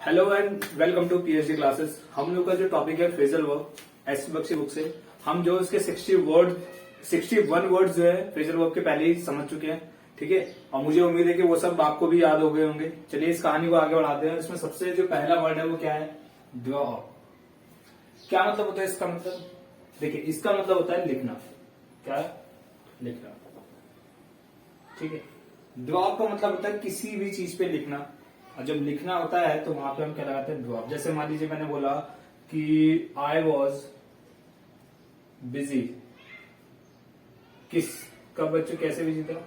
Hello and welcome to PhD classes. हम लोग का जो टॉपिक है phrasal verb S Bakshi book से हम जो इसके 61 वर्ड्स जो है फ्रेजल वर्ब के पहले ही समझ चुके हैं। ठीक है, और मुझे उम्मीद है कि वो सब आपको भी याद हो गए होंगे। चलिए इस कहानी को आगे बढ़ाते हैं। इसमें सबसे जो पहला वर्ड है वो क्या है? ड्रॉ। क्या मतलब होता है इसका? मतलब देखिए, इसका मतलब होता है लिखना। क्या है? लिखना। ठीक है, ड्रॉ का मतलब होता है किसी भी चीज पे लिखना। और जब लिखना होता है तो वहां पे हम क्या लगाते हैं? ड्रॉप। जैसे मान लीजिए मैंने बोला कि आई वॉज बिजी। किस कब बच्चों कैसे बिजी था?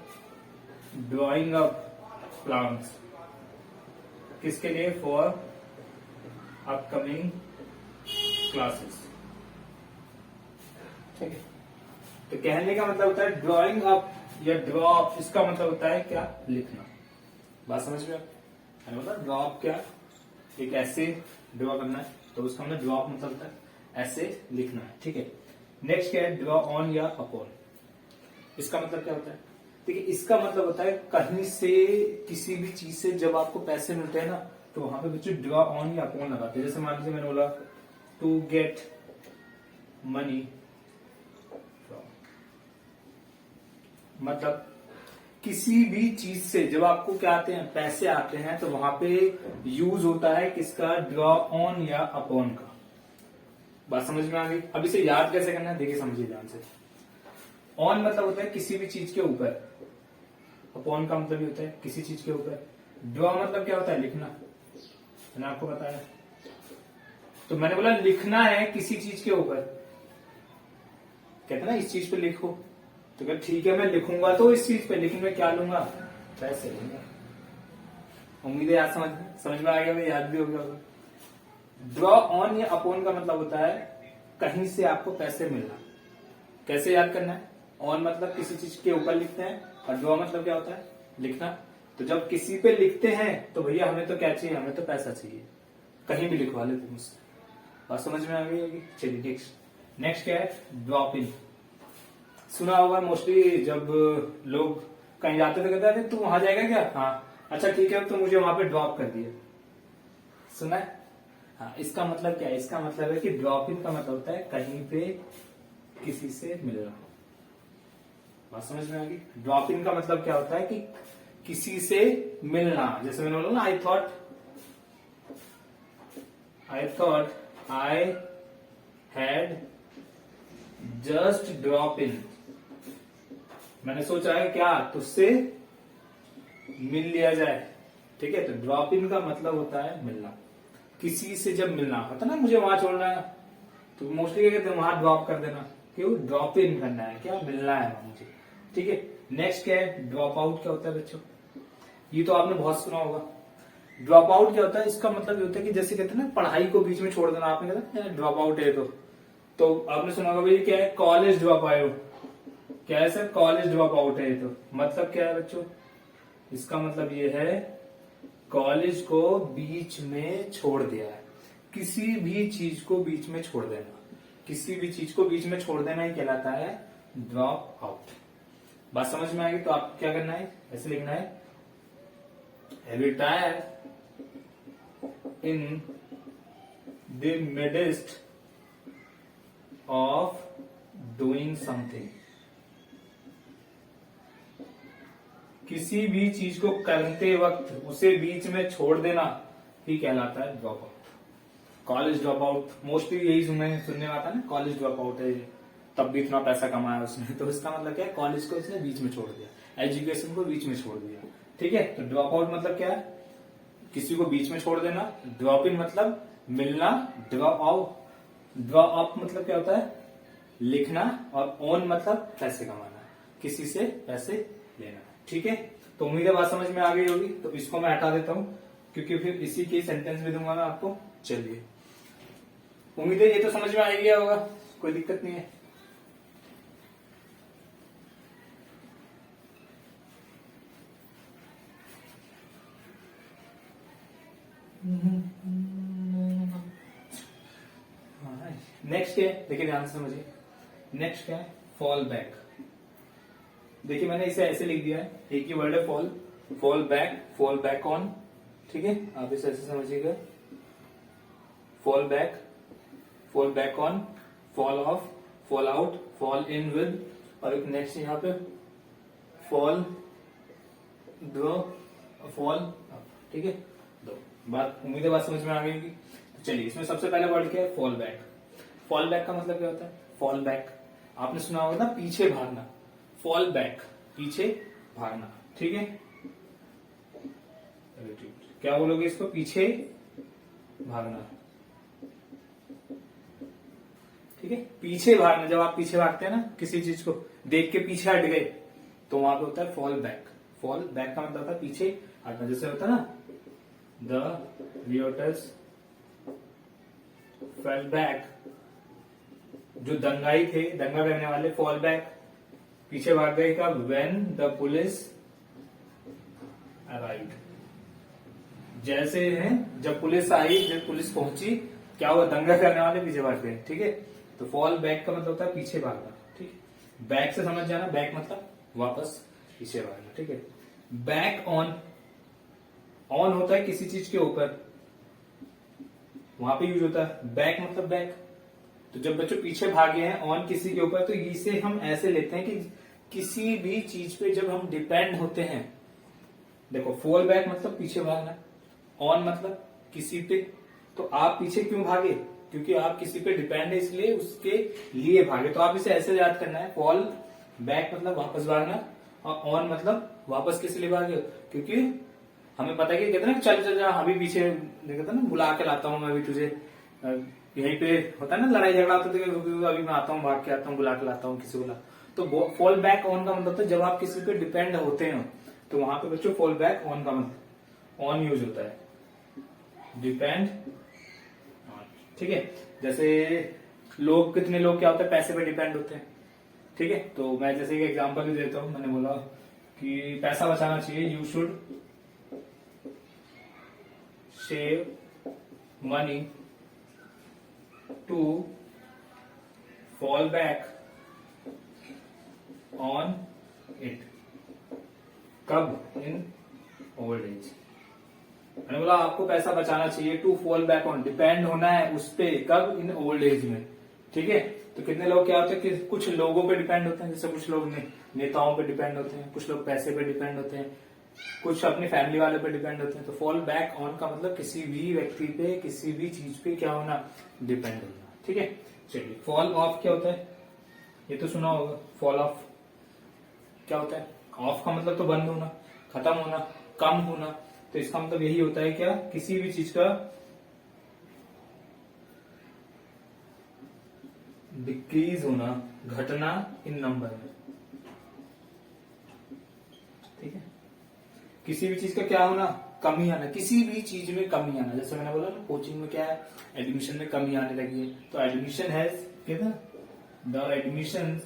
Drawing up plants. किसके लिए? For upcoming classes. ठीक है, तो कहने का मतलब होता है ड्रॉइंग अप या ड्रॉप। इसका मतलब होता है क्या? लिखना। बात समझ में? मतलब ड्रॉप क्या? एक ऐसे ड्रॉ करना है, तो उसका मतलब ड्रॉप मतलब होता है ऐसे लिखना है। ठीक है, नेक्स्ट क्या है? ड्रॉ ऑन या अपॉन। इसका मतलब क्या होता है? देखिए, इसका मतलब होता है कहीं से किसी भी चीज से जब आपको पैसे मिलते हैं ना, तो वहां पे बच्चों ड्रॉ ऑन या अपॉन लगाते हैं। जैसे मान लीजिए मैंने बोला टू गेट मनी, मतलब किसी भी चीज से जब आपको क्या आते हैं? पैसे आते हैं, तो वहां पे यूज होता है किसका? ड्रॉ ऑन या अपॉन का। बात समझ में आ गई? अब इसे याद कैसे करना है देखिए, समझिए ध्यान से। ऑन मतलब होता है किसी भी चीज के ऊपर, अपॉन का मतलब ये होता है किसी चीज के ऊपर। ड्रॉ मतलब क्या होता है? लिखना। मैंने आपको बताया, तो मैंने बोला लिखना है किसी चीज के ऊपर। कहते ना इस चीज पे लिखो, तो क्या ठीक है मैं लिखूंगा तो इस चीज पे, लेकिन मैं क्या लूंगा? पैसे लूंगा। उम्मीद है याद समझ में आ गया, मैं याद भी हो गया होगा। ड्रॉ ऑन या अपॉन का मतलब होता है कहीं से आपको पैसे मिलना। कैसे याद करना है? ऑन मतलब किसी चीज के ऊपर लिखते हैं, और ड्रॉ मतलब क्या होता है? लिखना। तो जब किसी पे लिखते हैं तो भैया हमें तो क्या चाहिए? हमें तो पैसा चाहिए। कहीं भी लिखवा लेते मुझसे। बात समझ में आ गई होगी। चलिए नेक्स्ट क्या है? Drop in. सुना होगा मोस्टली, जब लोग कहीं जाते थे कहते हैं तू वहां जाएगा क्या? हाँ अच्छा ठीक है, तो मुझे वहां पे ड्रॉप कर दिया। सुना है? हाँ, इसका मतलब क्या है? इसका मतलब है कि ड्रॉप इन का मतलब होता है कहीं पे किसी से मिलना। बात समझ में आ गई? ड्रॉप इन का मतलब क्या होता है कि किसी से मिलना। जैसे मैंने बोला ना, I thought I had just drop in. मैंने सोचा है क्या तुझसे मिल लिया जाए। ठीक है, तो ड्रॉप इन का मतलब होता है मिलना। किसी से जब मिलना होता ना, मुझे वहां छोड़ना है, तो मोस्टली क्या कहते हैं? वहां ड्रॉप कर देना। क्यों? ड्रॉप इन करना है, क्या मिलना है मुझे। ठीक है, नेक्स्ट क्या है? Drop out. क्या होता है बच्चों? ये तो आपने बहुत सुना होगा। ड्रॉप आउट क्या होता है? इसका मतलब ये होता है कि जैसे कहते हैं ना, पढ़ाई को बीच में छोड़ देना। आपने कहते ड्रॉप आउट है, तो आपने सुना होगा भाई क्या है? College drop out. क्या है सर? कॉलेज ड्रॉप आउट है। तो मतलब क्या है बच्चों? इसका मतलब ये है कॉलेज को बीच में छोड़ दिया है। किसी भी चीज को बीच में छोड़ देना, किसी भी चीज को बीच में छोड़ देना ही कहलाता है ड्रॉप आउट। बात समझ में आएगी? तो आपको क्या करना है? ऐसे लिखना है retire in the midst of doing something. किसी भी चीज को करते वक्त उसे बीच में छोड़ देना ही कहलाता है drop out. College drop out mostly यही सुनने में आता है ना, कॉलेज ड्रॉप आउट है, तब भी इतना पैसा कमाया उसने। तो इसका मतलब क्या है? कॉलेज को उसने बीच में छोड़ दिया, एजुकेशन को बीच में छोड़ दिया। ठीक है, तो ड्रॉप आउट मतलब क्या है? किसी को बीच में छोड़ देना। ड्रॉप इन मतलब मिलना। ड्रॉ अप मतलब क्या होता है? लिखना। और ऑन मतलब पैसे कमाना, किसी से पैसे लेना। ठीक है, तो उम्मीद है बात समझ में आ गई होगी। तो इसको मैं हटा देता हूं, क्योंकि फिर इसी के सेंटेंस में दूंगा मैं आपको। चलिए, उम्मीद है ये तो समझ में आ गया होगा, कोई दिक्कत नहीं है। नेक्स्ट क्या है? देखिए ध्यान से समझिए। नेक्स्ट क्या है? Fall back. देखिए मैंने इसे ऐसे लिख दिया है, एक ही वर्ड है फॉल। Fall back on. ठीक है, आप इसे ऐसे समझिएगा, fall back on, fall of, fall out, fall in with, और एक नेक्स्ट यहाँ पे फॉल फॉल अप। ठीक है, दो बात, उम्मीद है बात समझ में आ गई होगी। तो चलिए, इसमें सबसे पहला वर्ड क्या है? Fall back. फॉल बैक का मतलब क्या होता है? फॉल बैक आपने सुना होगा ना, पीछे भागना। फॉल बैक, पीछे भागना। ठीक है, क्या बोलोगे इसको? पीछे भागना। ठीक है, पीछे भागना। जब आप पीछे भागते हैं ना किसी चीज को देख के पीछे हट गए, तो वहां पे होता है फॉल बैक। फॉल बैक का मतलब होता है पीछे हटना। जैसे होता है ना, द रियोटर्स फेल बैक, जो दंगाई थे, दंगा करने वाले, फॉल बैक, पीछे भाग गए। कब? When the police arrived. जैसे है, जब पुलिस आई, जब पुलिस पहुंची, क्या हुआ? दंगा करने वाले पीछे भाग गए। ठीक है, तो फॉल बैक का मतलब होता है पीछे भागना। ठीक है, बैक से समझ जाना, बैक मतलब वापस, पीछे भागना। ठीक है, बैक ऑन, ऑन होता है किसी चीज के ऊपर, वहां पे यूज होता है। बैक मतलब बैक। तो जब बच्चों पीछे भागे हैं ऑन किसी के ऊपर, तो इसे हम ऐसे लेते हैं कि किसी भी चीज पे जब हम डिपेंड होते हैं। देखो, फॉल बैक मतलब पीछे भागना, ऑन मतलब किसी पे। तो आप पीछे क्यों भागे? क्योंकि आप किसी पे डिपेंड है, इसलिए उसके लिए भागे। तो आप इसे ऐसे याद करना है, फॉल बैक मतलब वापस भागना, और ऑन मतलब वापस किस लिए भागे? क्योंकि हमें पता है कि कहते हैं ना, चल चल जा, अभी पीछे देखता ना, बुला के लाता हूँ मैं अभी तुझे। यहीं पे होता है ना, लड़ाई झगड़ा होता है, अभी मैं आता हूँ, भाग के आता हूँ, बुला के लाता हूँ किसी को। तो फॉल बैक ऑन का मतलब, जब आप किसी पे डिपेंड होते हैं, तो वहां पे बच्चों फॉल बैक ऑन का मतलब ऑन यूज होता है, डिपेंड ऑन। ठीक है, जैसे लोग, कितने लोग क्या होता है, पैसे पे डिपेंड होते हैं। ठीक है, तो मैं जैसे एक एग्जांपल भी देता हूं। मैंने बोला कि पैसा बचाना चाहिए, you should save money to fall back on it. कब? In old age. मैंने बोला आपको पैसा बचाना चाहिए, to fall back on, depend होना है उस पे, कब? इन ओल्ड एज में। ठीक है, तो कितने लोग क्या होते हैं कि कुछ लोगों पे डिपेंड होते हैं, जैसे कुछ लोग नेताओं पे डिपेंड होते हैं, कुछ लोग पैसे पे डिपेंड होते हैं, कुछ अपनी फैमिली वाले पे डिपेंड होते हैं। तो फॉल बैक ऑन का मतलब किसी भी व्यक्ति पे, किसी भी चीज पे क्या होना? डिपेंड होना। ठीक है, चलिए, फॉल ऑफ क्या होता है? ये तो सुना होगा, फॉल ऑफ क्या होता है? ऑफ का मतलब तो बंद होना, खत्म होना, कम होना। तो इसका मतलब यही होता है क्या? किसी भी चीज का डिक्रीज होना, घटना इन नंबर में। ठीक है, किसी भी चीज का क्या होना? कमी आना, किसी भी चीज में कमी आना। जैसे मैंने बोला ना, कोचिंग में क्या है, एडमिशन में कमी आने लगी है, तो एडमिशन हैज, कहते हैं the admission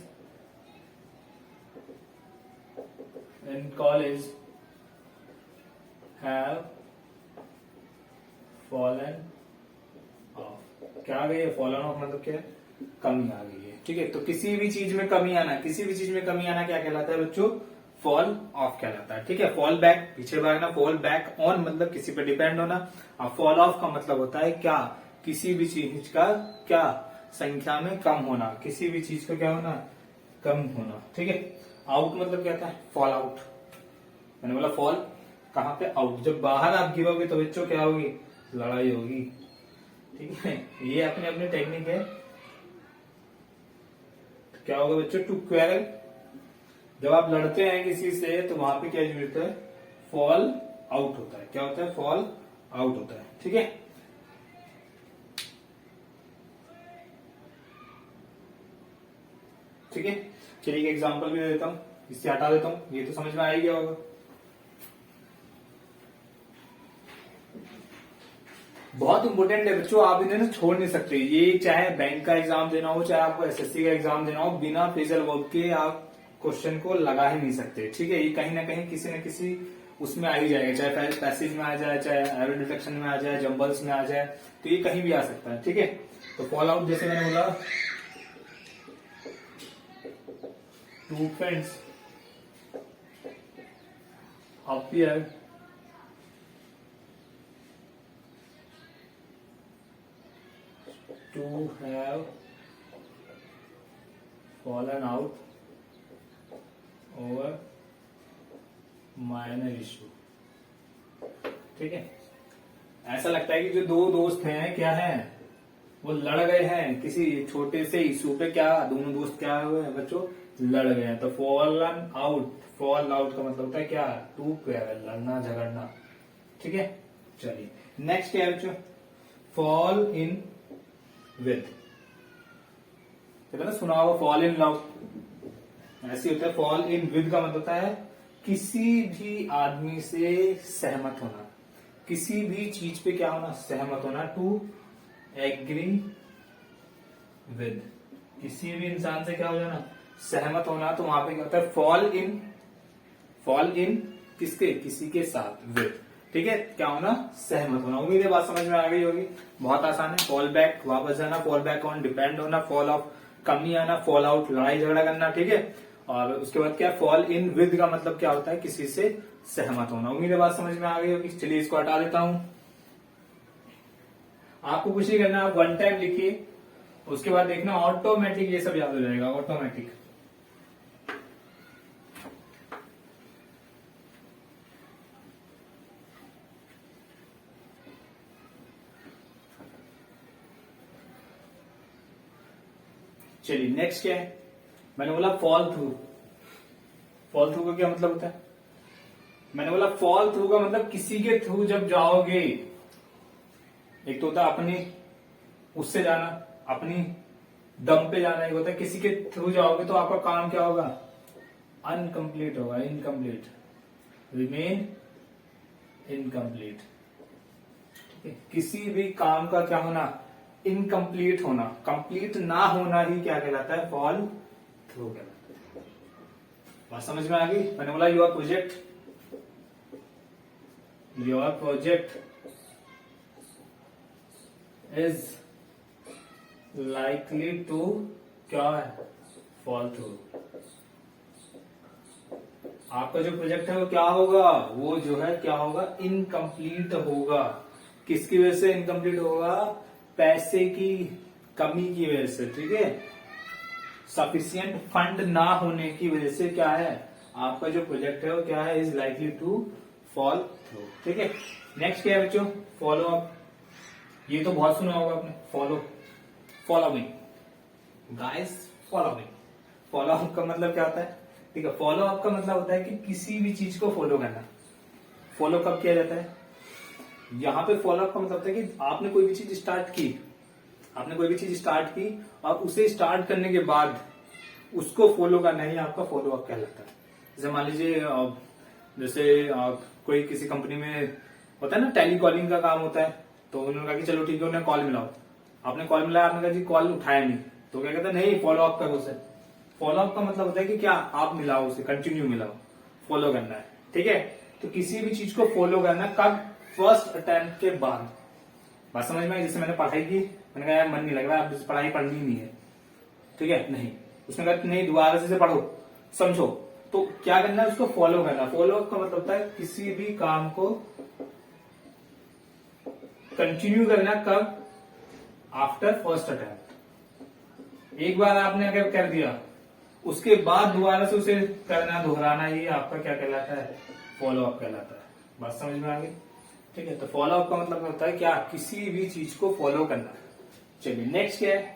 in college have fallen of. क्या आ गई है? फॉलन ऑफ मतलब क्या है? कमी आ गई है। ठीक है, तो किसी भी चीज में कमी आना, किसी भी चीज में कमी आना क्या कहलाता है बच्चों? फॉल ऑफ कहलाता है। ठीक है, फॉल बैक पीछे भागना, फॉल बैक ऑन मतलब किसी पे डिपेंड होना, और फॉल ऑफ का मतलब होता है क्या? किसी भी चीज का क्या? संख्या में कम होना, किसी भी चीज का क्या होना? कम होना। ठीक है, आउट मतलब क्या था? Fall out. मैंने बोला फॉल कहां पे? आउट। जब बाहर आप गिरोगे तो बच्चों क्या होगी? लड़ाई होगी। ठीक है, ये अपने अपने टेक्निक है। तो क्या होगा बच्चों? To quarrel. जब आप लड़ते हैं किसी से, तो वहां पे क्या यूज होता है? फॉल आउट होता है। क्या होता है? फॉल आउट होता है। ठीक है, ठीक है, चलिए एक एग्जांपल भी दे देता हूं, इससे हटा देता हूं, ये तो समझ में आ ही गया होगा। बहुत इंपॉर्टेंट है बच्चों, आप इन्हें ना छोड़ नहीं सकते। ये चाहे बैंक का एग्जाम देना हो, चाहे आपको एसएससी का एग्जाम देना हो, बिना फ्रेजल वर्ब के आप क्वेश्चन को लगा ही नहीं सकते। ठीक है, ये कहीं ना कहीं किसी न किसी उसमें आ ही जाएगा, चाहे पैसेज में आ जाए, चाहे एरो डिटेक्शन में आ जाए, जंबल्स में आ जाए, तो ये कहीं भी आ सकता है। ठीक है, तो फॉल आउट जैसे मैंने बोला, two friends appear to have fallen out over minor issue। ठीक है, ऐसा लगता है कि जो दो दोस्त हैं क्या है, वो लड़ गए हैं किसी छोटे से इशू पे। क्या दोनों दोस्त क्या हुए हैं बच्चों, लड़ गए हैं। तो फॉलन आउट, फॉल आउट का मतलब होता है क्या, टू क्वेरल, लड़ना झगड़ना। ठीक है, चलिए नेक्स्ट क्या है बच्चों, फॉल इन विद। ना सुना होगा फॉल इन लव, ऐसे होता है। फॉल इन विद का मतलब होता है किसी भी आदमी से सहमत होना, किसी भी चीज पे क्या होना, सहमत होना। टू एग्री विद, किसी भी इंसान से क्या हो जाना, सहमत होना। तो वहां पे क्या होता है, फॉल इन, फॉल इन किसके, किसी के साथ, विद। ठीक है, क्या होना, सहमत होना। उम्मीद है बात समझ में आ गई होगी, बहुत आसान है। फॉल बैक वापस जाना, फॉल बैक ऑन डिपेंड होना, फॉल ऑफ कमी आना, फॉल आउट लड़ाई झगड़ा करना। ठीक है, और उसके बाद क्या, फॉल इन विद का मतलब क्या होता है, किसी से सहमत होना। उम्मीद है बात समझ में आ गई होगी। चलिए इसको हटा देता हूं। आपको कुछ नहीं करना, आप वन टाइम लिखिए, उसके बाद देखना ऑटोमेटिक ये सब याद हो जाएगा, ऑटोमेटिक। चलिए नेक्स्ट क्या है, मैंने बोला फॉल थ्रू। फॉल थ्रू का क्या मतलब होता है, मैंने बोला फॉल थ्रू का मतलब किसी के थ्रू जब जाओगे, एक तो होता है अपनी उससे जाना, अपनी दम पे जाना, एक होता है किसी के थ्रू जाओगे तो आपका काम क्या होगा, अनकंप्लीट होगा, इनकम्प्लीट, रिमेन इनकम्प्लीट। ठीक है, किसी भी काम का क्या होना, इनकम्प्लीट होना, कंप्लीट ना होना ही क्या कहलाता है, फॉल थ्रू कहलाता है। बात समझ में आ गई। मैंने बोला your project is likely to क्या है, फॉल थ्रू। आपका जो प्रोजेक्ट है वो क्या होगा, वो जो है क्या होगा, इनकम्प्लीट होगा। किसकी वजह से इनकम्प्लीट होगा, पैसे की कमी की वजह से। ठीक है, सफिशिएंट फंड ना होने की वजह से क्या है, आपका जो प्रोजेक्ट है वो क्या है, is likely to fall through. ठीक है, नेक्स्ट क्या है बच्चों, फॉलो अप। ये तो बहुत सुना होगा आपने, following guys, following. Follow up का मतलब क्या होता है, ठीक है, फॉलो अप का मतलब होता है कि किसी भी चीज को फॉलो करना। फॉलो कब किया जाता है, यहां पे फॉलो अप का मतलब होता है कि आपने कोई भी चीज स्टार्ट की, आपने कोई भी चीज स्टार्ट की और उसे स्टार्ट करने के बाद उसको फॉलो करना ही आपका फॉलो अप कहलाता है। जैसे मान लीजिए कोई किसी कंपनी में होता है ना, टेली कॉलिंग का काम होता है, तो उन्होंने कहा कि चलो ठीक है उन्हें कॉल मिलाओ। आपने कॉल मिलाया, आपने कहा जी कॉल उठाया नहीं, तो क्या कहते हैं, नहीं फॉलो अप करो उसे। फॉलो अप का मतलब होता है कि क्या, आप मिलाओ उसे, कंटिन्यू मिलाओ, फॉलो करना है। ठीक है, तो किसी भी चीज को फॉलो करना कब, फर्स्ट अटेम्प्ट के बाद। बात समझ में आई। जैसे मैंने पढ़ाई की, मैंने कहा यार मन नहीं लग रहा, अब पढ़ाई पढ़नी नहीं है, ठीक है, नहीं, उसने कहा नहीं दोबारा से पढ़ो, समझो, तो क्या करना है, उसको फॉलो करना। फॉलो अप का मतलब होता है किसी भी काम को कंटिन्यू करना, कब, आफ्टर फर्स्ट अटेम्प्ट। एक बार आपने अगर कर दिया, उसके बाद दोबारा से उसे करना, दोहराना, ही आपका क्या कहलाता है, फॉलो अप कहलाता है। बात समझ में आ गई। ठीक है, तो फॉलो अप का मतलब होता है क्या, किसी भी चीज को फॉलो करना। चलिए नेक्स्ट क्या है,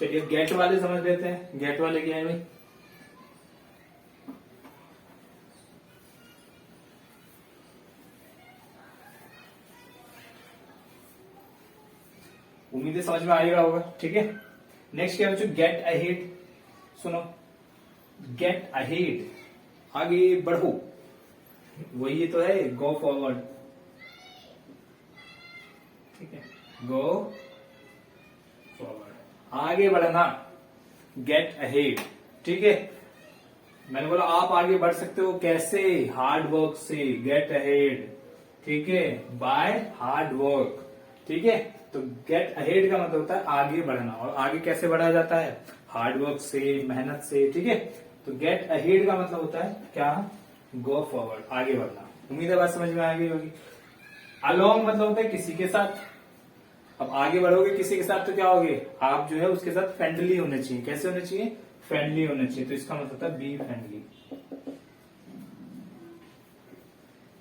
चलिए गेट वाले समझ लेते हैं। गेट वाले क्या है भाई, उम्मीद है समझ में आएगा होगा। ठीक है, नेक्स्ट क्या है बच्चों, गेट अहेड। सुनो, गेट अहेड, आगे बढ़ो, वही तो है, गो फॉरवर्ड। ठीक है, गो फॉरवर्ड, आगे बढ़ना, गेट अहेड। ठीक है, मैंने बोला आप आगे बढ़ सकते हो कैसे, हार्ड वर्क से, गेट अहेड। ठीक है, बाय हार्ड वर्क। ठीक है, तो गेट अहेड का मतलब होता है आगे बढ़ना, और आगे कैसे बढ़ा जाता है, हार्ड वर्क से, मेहनत से। ठीक है, तो गेट अहेड का मतलब होता है क्या, गो फॉरवर्ड, आगे बढ़ना। उम्मीद है बात समझ में आ गई होगी। अलोंग मतलब होता है किसी के साथ, अब आगे बढ़ोगे किसी के साथ तो क्या होगे, आप जो है उसके साथ फ्रेंडली होने चाहिए। कैसे होने चाहिए, फ्रेंडली होने चाहिए। तो इसका मतलब था बी फ्रेंडली।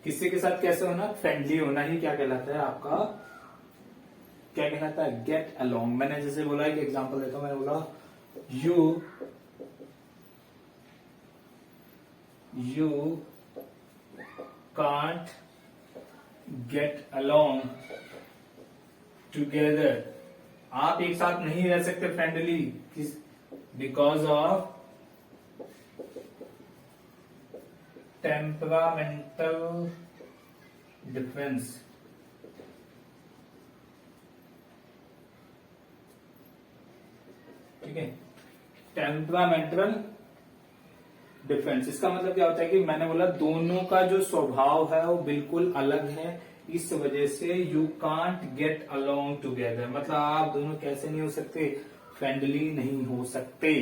किसी के साथ कैसे होना, फ्रेंडली होना ही क्या कहलाता है आपका, क्या कहलाता है, गेट अलोंग। मैंने जैसे बोला एक एग्जांपल देता हूं, मैंने बोला you can't get along together. आप एक साथ नहीं रह सकते friendly, because of temperamental difference. ठीक है, टेम्परामेंटल डिफरेंस, इसका मतलब क्या होता है कि मैंने बोला दोनों का जो स्वभाव है वो बिल्कुल अलग है, इस वजह से you can't get along together. मतलब आप दोनों कैसे नहीं हो सकते, फ्रेंडली नहीं हो सकते।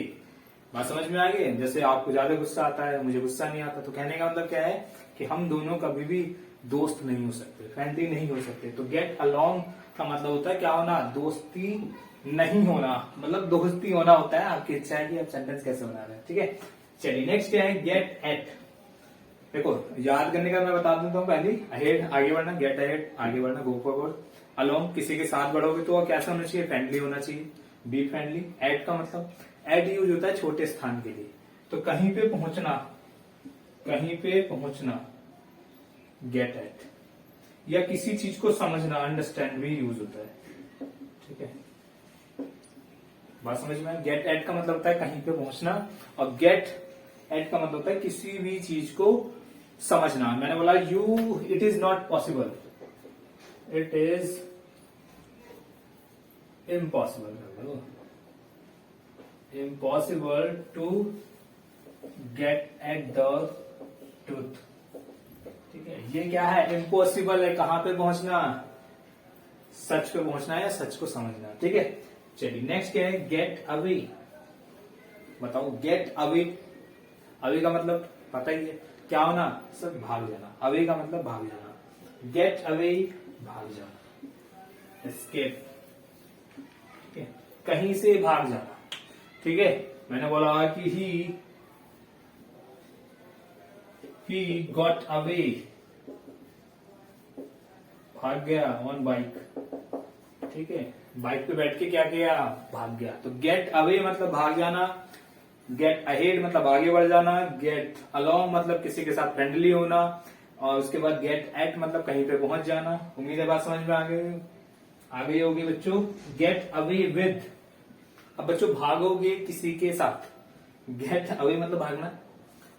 बात समझ में आ गई। जैसे आपको ज्यादा गुस्सा आता है, मुझे गुस्सा नहीं आता, तो कहने का मतलब क्या है कि हम दोनों कभी भी दोस्त नहीं हो सकते, फ्रेंडली नहीं हो सकते। तो गेट अलोंग का मतलब होता है क्या होना, दोस्ती नहीं होना, मतलब दोस्ती होना होता है। आपकी इच्छा है कि आप सेंटेंस कैसे बना रहे हैं। ठीक है, चलिए नेक्स्ट क्या है, गेट एट। देखो याद करने का मैं बता देता हूँ पहले, अहेड आगे बढ़ना, गेट अहेड आगे बढ़ना, गो फॉरवर्ड, अलोंग किसी के साथ बढ़ोगे तो कैसा होना चाहिए, फ्रेंडली होना चाहिए, बी फ्रेंडली। एट का मतलब, एट यूज होता है छोटे स्थान के लिए, तो कहीं पे पहुंचना, कहीं पे पहुंचना, गेट एट। या किसी चीज को समझना, अंडरस्टैंड भी यूज होता है। ठीक है, बात समझ में आए। गेट एट का मतलब होता है कहीं पे पहुंचना, और गेट एट का मतलब होता है किसी भी चीज को समझना। मैंने बोला you, it is not possible, it is impossible, impossible to get at the truth. ठीक है, ये क्या है, इम्पॉसिबल है, कहां पे पहुंचना, सच पे पहुंचना है या सच को समझना। ठीक है, चलिए नेक्स्ट क्या है, गेट अवे। बताओ गेट अवे, अवे का मतलब पता ही है क्या होना, सब भाग जाना। अवे का मतलब भाग जाना, गेट अवे भाग जाना, एस्केप। ठीक है, कहीं से भाग जाना। ठीक है, मैंने बोला कि ही गॉट अवे, भाग गया, ऑन बाइक। ठीक है, बाइक पे बैठ के क्या किया, भाग गया। तो गेट अवे मतलब भाग जाना, गेट अहेड मतलब आगे बढ़ जाना, गेट अलोंग मतलब किसी के साथ फ्रेंडली होना, और उसके बाद गेट एट मतलब कहीं पे पहुंच जाना। उम्मीद है बात समझ में आ गई होगी बच्चों। गेट अवे विद, अब बच्चों भागोगे किसी के साथ, गेट अवे मतलब भागना,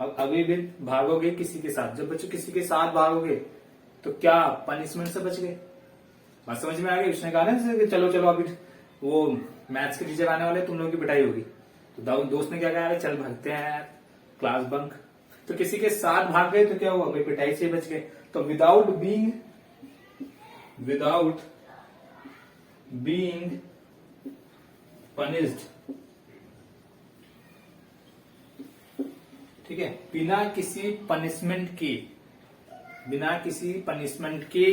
अब अवे विद भागोगे किसी के साथ। जब बच्चों किसी के साथ भागोगे तो क्या पनिशमेंट से बच गए, बात समझ में आ गई। उसने कहा ना जैसे कि चलो चलो अभी वो मैथ्स के टीचर आने वाले, तुम लोगों की पिटाई होगी, तो दोस्त ने क्या कहा, चल भागते हैं क्लास बंक। तो किसी के साथ भाग गए तो क्या हुआ, भाई पिटाई से बच गए। तो विदाउट बीइंग पनिश्ड, ठीक है, बिना किसी पनिशमेंट के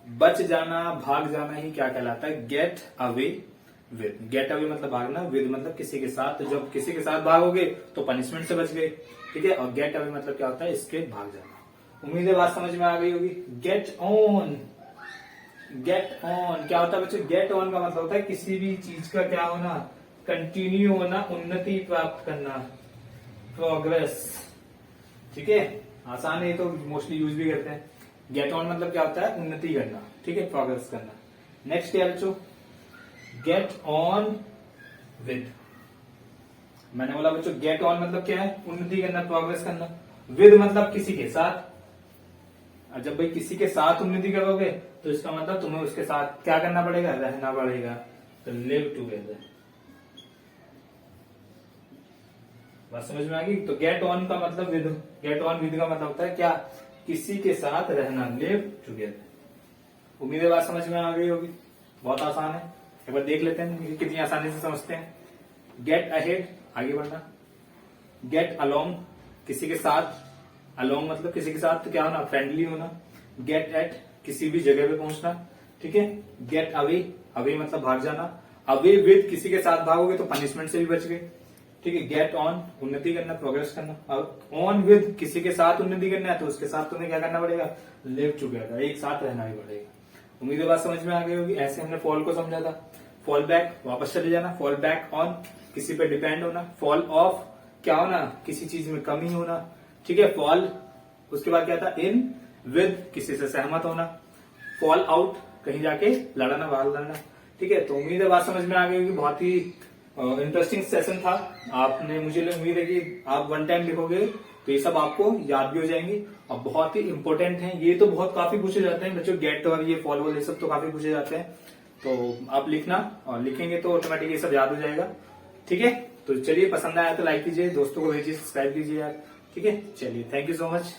बच जाना, भाग जाना ही क्या कहलाता है, get away with. Get away मतलब भागना, विद मतलब किसी के साथ। तो जब किसी के साथ भागोगे तो पनिशमेंट से बच गए। ठीक है, और गेट अवे मतलब क्या होता है, एस्केप, भाग जाना। उम्मीद है बात समझ में आ गई होगी। गेट ऑन, गेट ऑन क्या होता है बच्चों, गेट ऑन का मतलब होता है किसी भी चीज का क्या होना, कंटिन्यू होना, उन्नति प्राप्त करना, प्रोग्रेस। ठीक है, आसान है, तो मोस्टली यूज भी करते हैं। गेट ऑन मतलब क्या होता है, उन्नति करना। ठीक है, प्रोग्रेस करना। नेक्स्ट क्या बच्चों, गेट ऑन विद। मैंने बोला बच्चों गेट ऑन मतलब क्या है, उन्नति करना, प्रोग्रेस करना। विद मतलब किसी के साथ। जब भाई किसी के साथ उन्नति करोगे तो इसका मतलब तुम्हें उसके साथ क्या करना पड़ेगा, रहना पड़ेगा। तो लिव टुगेदर, बात समझ में आ गई। तो गेट ऑन का मतलब विद, गेट ऑन विद का मतलब होता है क्या, किसी के साथ रहना, लिव टुगेदर। उम्मीद है बात समझ में आ गई होगी। बहुत आसान है, एक बार देख लेते हैं कितनी आसानी से समझते हैं। गेट अहेड आगे बढ़ना, गेट अलोंग किसी के साथ, अलोंग मतलब किसी के साथ, तो क्या होना, फ्रेंडली होना। गेट एट किसी भी जगह पे पहुंचना, ठीक है। गेट अवे, अवे मतलब भाग जाना। अवे विद, किसी के साथ भागोगे तो पनिशमेंट से भी बच गए, ठीक है। गेट ऑन, उन्नति करना, प्रोग्रेस करना। अब ऑन विद, किसी के साथ उन्नति करना है तो उसके साथ तुम्हें क्या करना पड़ेगा, लिव टुगेदर, एक साथ रहना भी पड़ेगा। उम्मीद है बात समझ में आ गई होगी। ऐसे हमने फॉल को समझा था। फॉल बैक, वापस चले जाना। फॉल बैक ऑन, किसी पे डिपेंड होना। फॉल ऑफ, क्या होना, किसी चीज में कमी होना, ठीक है। फॉल, उसके बाद क्या था, इन विद, किसी से सहमत होना। फॉल आउट, कहीं जाके लड़ना, बाहर लड़ना, ठीक है। तो उम्मीद है बात समझ में आ गई होगी। बहुत ही इंटरेस्टिंग सेशन था। आपने, मुझे उम्मीद है कि आप वन टाइम लिखोगे तो ये सब आपको याद भी हो जाएंगी और बहुत ही इंपॉर्टेंट हैं। ये तो बहुत काफी पूछे जाते हैं बच्चों, गेट और ये फॉल वॉल ये सब तो काफी पूछे जाते हैं। तो आप लिखना, और लिखेंगे तो ऑटोमेटिक ये सब याद हो जाएगा, ठीक है। तो चलिए, पसंद आया तो लाइक कीजिए, दोस्तों को भेजिए, सब्सक्राइब कीजिए यार, ठीक है। चलिए, थैंक यू सो मच।